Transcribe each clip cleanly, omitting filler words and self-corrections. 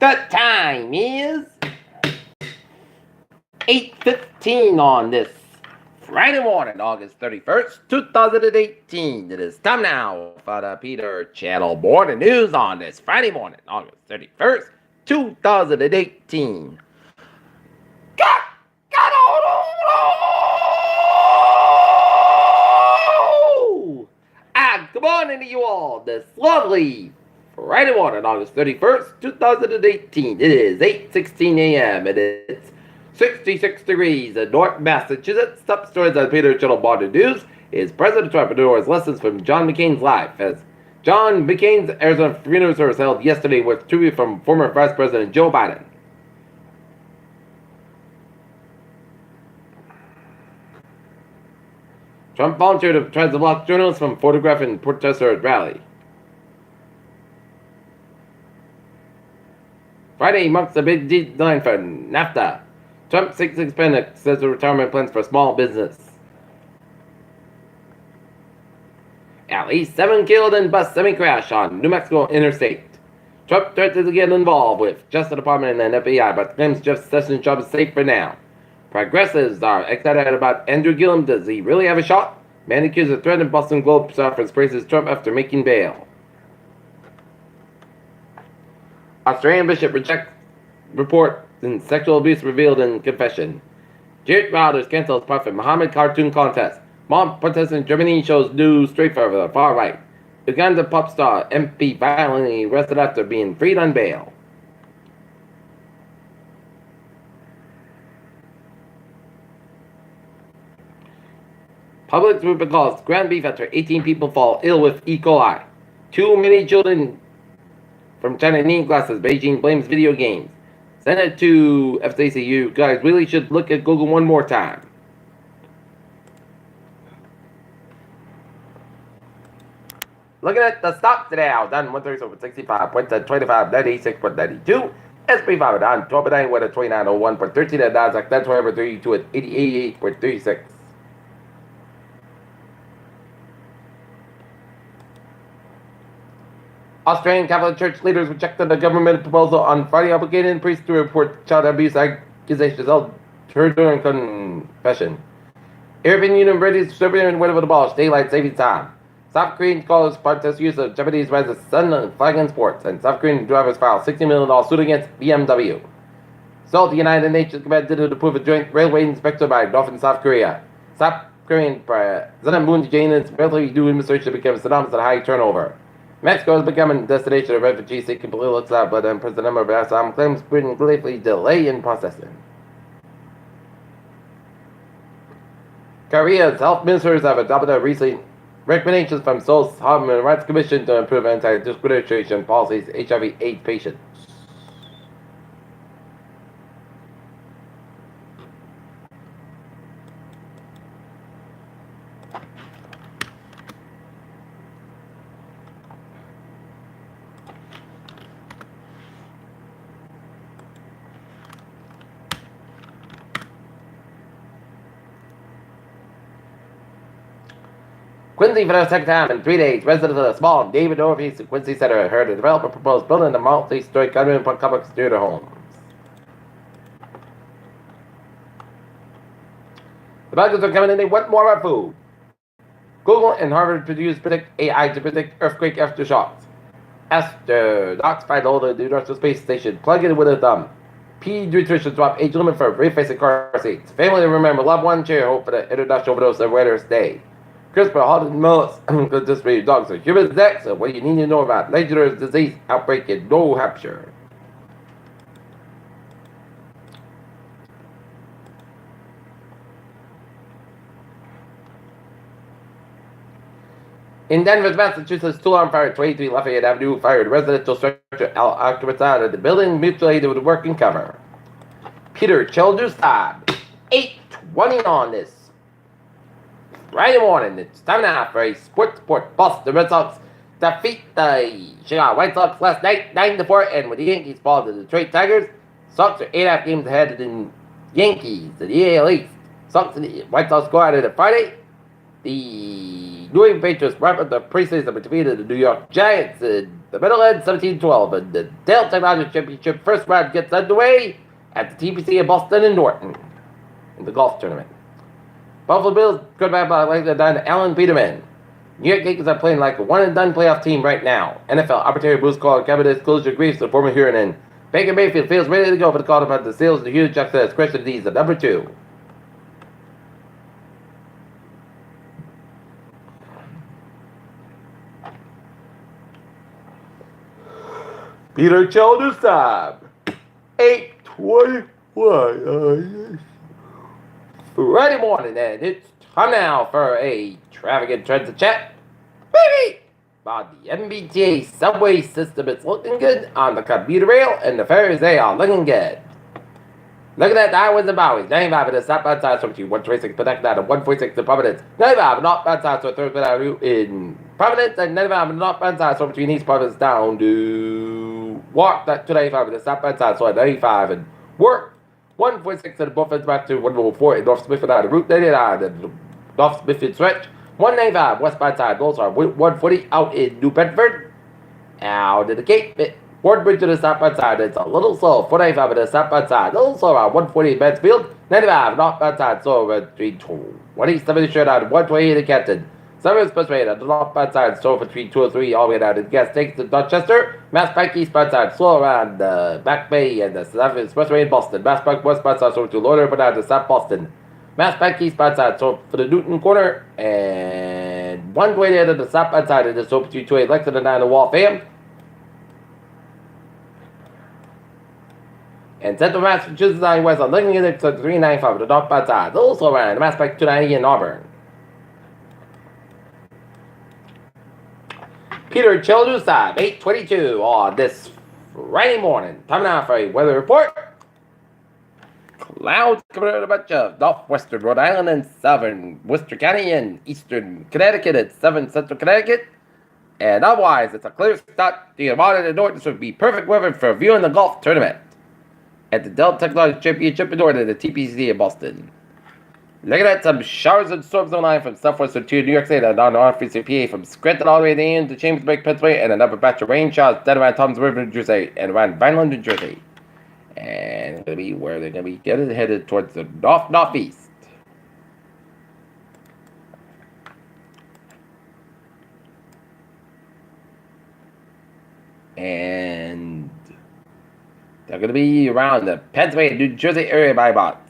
The time is 8:15 on this Friday morning, August 31st, 2018. It is time now for the Peter Channel Morning News on this Friday morning, August 31st, 2018. Good morning to you all this lovely Friday morning, August 31st, 2018. It is 8:16 a.m. and it's 66 degrees in North Massachusetts. Top stories on Peter Channel Morning News is President Trump endures lessons from John McCain's life. As John McCain's Arizona funeral service held yesterday with tribute from former Vice President Joe Biden. Trump volunteered to try to block journalists from photographing protesters at rally. Friday marks a big deadline for NAFTA. Trump seeks to expand excessive retirement plans for small business. At least 7 killed in bus semi-crash on New Mexico interstate. Trump threatens to get involved with Justice Department and FBI, but claims Jeff Sessions' job is safe for now. Progressives are excited about Andrew Gillum. Does he really have a shot? Man accused of threatening Boston Globe suffers praises Trump after making bail. Australian bishop rejects report in sexual abuse revealed in confession. Jared Rodgers cancels Prophet Muhammad cartoon contest. Mob protest in Germany shows new straight for the far right. Uganda pop star MP violently arrested after being freed on bail. Public group calls ground beef after 18 people fall ill with E. coli. Too many children from China need glasses. Beijing blames video games. Send it to FCC. You guys really should look at Google one more time. Looking at the stocks today, I was down 137.65, points at 25.96.92. SP5 down 12.9 with a 29.01.13 at Nasdaq. That's wherever 32 at 88.36. Australian Catholic Church leaders rejected the government proposal on Friday obligating priests to report child abuse accusations held during confession. European Union ready to Serbian would have abolished daylight savings time. South Korean scholars protest use of Japanese rise of sun flag in sports, and South Korean drivers filed $60 million suit against BMW. So the United Nations commanded to approve a joint railway inspector by North and South Korea. South Korean President Moon Jae-in is relatively new administration to become synonymous with high turnover. Mexico has become a destination of refugees seeking political asylum, but President Assam claims Britain gravely delay in processing. Korea's health ministers have adopted recent recommendations from Seoul's Human Rights Commission to improve anti-discrimination policies HIV/AIDS patients. Quincy, for the second time in 3 days, residents of the small David Northeast Quincy Center heard a developer propose building a multi-story condominium complex near their homes. The buggers are coming in, they want more of our food. Google and Harvard predict AI to predict earthquake aftershocks. Astronauts find all the International Space Station, plug it with a thumb. Pediatricians drop age limit for refacing car seats. Family remember loved one, share hope for the International Overdose Awareness Day. CRISPR halted most could distribute dogs and humans next. So what you need to know about dangerous disease outbreak in New Hampshire. In Denver, Massachusetts, two alarm fire at 23 Lafayette Avenue fired residential structure occupied at the building mutilated with working cover. Peter Childers time 8:20 on this Friday morning. It's time now for a sports report. Boston Red Sox defeat the Chicago White Sox last night 9-4, and with the Yankees fall to the Detroit Tigers, Sox are 8.5 games ahead of the Yankees in the AL East. Sox and the White Sox go at it on Friday. The New England Patriots wrap up the preseason between the New York Giants and the middle end 17-12, and the Dell Technology Championship first round gets underway at the TPC in Boston and Norton in the golf tournament. Buffalo Bills quarterback by like the done Alan Peterman. New York Yankees are playing like a one-and-done playoff team right now. NFL opportunity boost call cabinet closure griefs the former Huron and Baker Mayfield feels ready to go for the call about the sales of the huge Jackson as question D's the number 2. Peter Childers time. 8:21. Friday morning, and it's time now for a traffic and transit chat. Baby! About the MBTA subway system, it's looking good on the commuter rail, and the ferries, they are looking good. Looking at the highways and byways, 95 at the southbound side, 126 connected out of 146 in Providence, 95 northbound side, so 3rd Avenue in Providence, and 95 northbound side, so between East Providence down to walk that 295 at the southbound side, so at 95 and work. 146 at the Buffett back to 104 in North Smithfield out of Route 99 and the North Smithfield stretch. 195 westbound side, those are 140 out in New Bedford. Out to the Cape, Fort Bridge to the southbound side, it's a little slow. 495 at the southbound side, a little slow around 140 in Mansfield. 95 northbound side, slow around 327 straight out of 128 in Canton. 7 expressway at the northbound side, slow between 203 all the way down to the gas station in Dorchester. Mass Pike eastbound side, slow around the Back Bay and the 7 expressway in Boston. Mass Pike westbound side, slow to Loader, but down to South Boston. Mass Pike eastbound side, so for the Newton corner, and 128 at the southbound side, and the so between 228 Lexington down to Waltham. And Central Massachusetts Line West on Lincoln Unit 395 at the northbound side, also around the Mass Pike 290 in Auburn. Peter Childers time, 8:22 on this Friday morning. Time now for a weather report. Clouds coming out a bunch of northwestern Rhode Island and southern Worcester County and eastern Connecticut and southern central Connecticut. And otherwise, it's a clear start to your morning and north. This would be perfect weather for viewing the golf tournament at the Dell Technology Championship in Norton at the TPC in Boston. Looking at some showers and storms online from southwestern to New York State and on northeastern PA from Scranton all the way down to Chambersburg, Pennsylvania, and another batch of rain showers down around Toms River, New Jersey, and around Vineland, New Jersey. And it's going to be where they're going to be headed towards the northeast. And they're going to be around the Pennsylvania, New Jersey area by about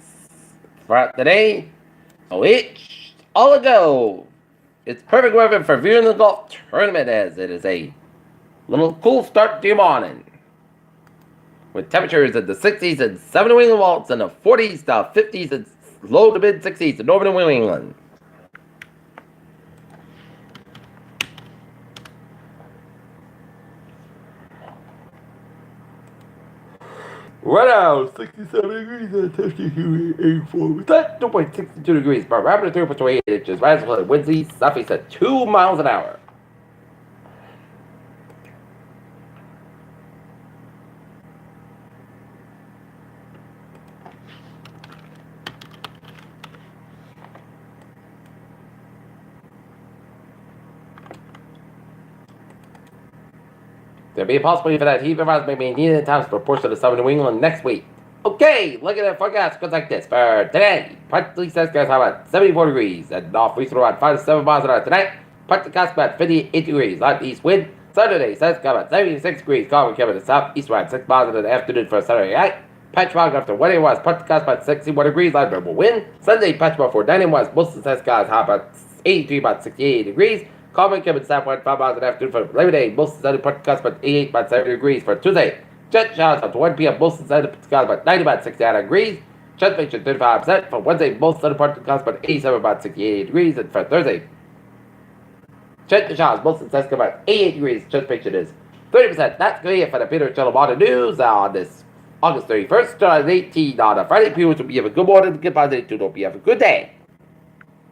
throughout the day. So it's all a go. It's perfect weather for viewing the golf tournament as it is a little cool start to your morning. With temperatures in the 60s and 7 New England Waltz and the 40s to 50s and low to mid 60s in northern New England. Right now, 67 degrees and temperature 84. With that, 2.62 degrees, barometer 3.28 inches. Rise with Wednesday, southeast at 2 miles an hour. There may be a possibility for that heat advice may be needed in times for a portion of southern New England next week. Okay, look at the forecast. Goes like this for today. Partly says guys how about 74 degrees and off we throw around 5 to 7 miles an hour tonight. Partly cast about 58 degrees. Light east wind. Saturday says about 76 degrees. Calm coming to south east around 6 miles in the afternoon for Saturday night. Patch fog after Wednesday was partly cast about 61 degrees. Light variable wind. Sunday patch fog for 90 was most of the skies high about 83 about 68 degrees. Calm coming southward 5 miles in the afternoon for Labor Day. Most of the sunny partly cast about 88 about 70 degrees for Tuesday. Jet showers up to 1 p.m. Most of the sunny skies about 90 about 69 degrees. Jet fiction 35% for Wednesday. Most of the sunny partly cast about 87 about 68 degrees. And for Thursday, jet showers most of the skies about 88 degrees. Jet fiction is 30%. That's going to be it for the Peter Channel Morning News on this August 31st, 2018 on a Friday. People, hope you have a good morning, good day, to hope you have a good day.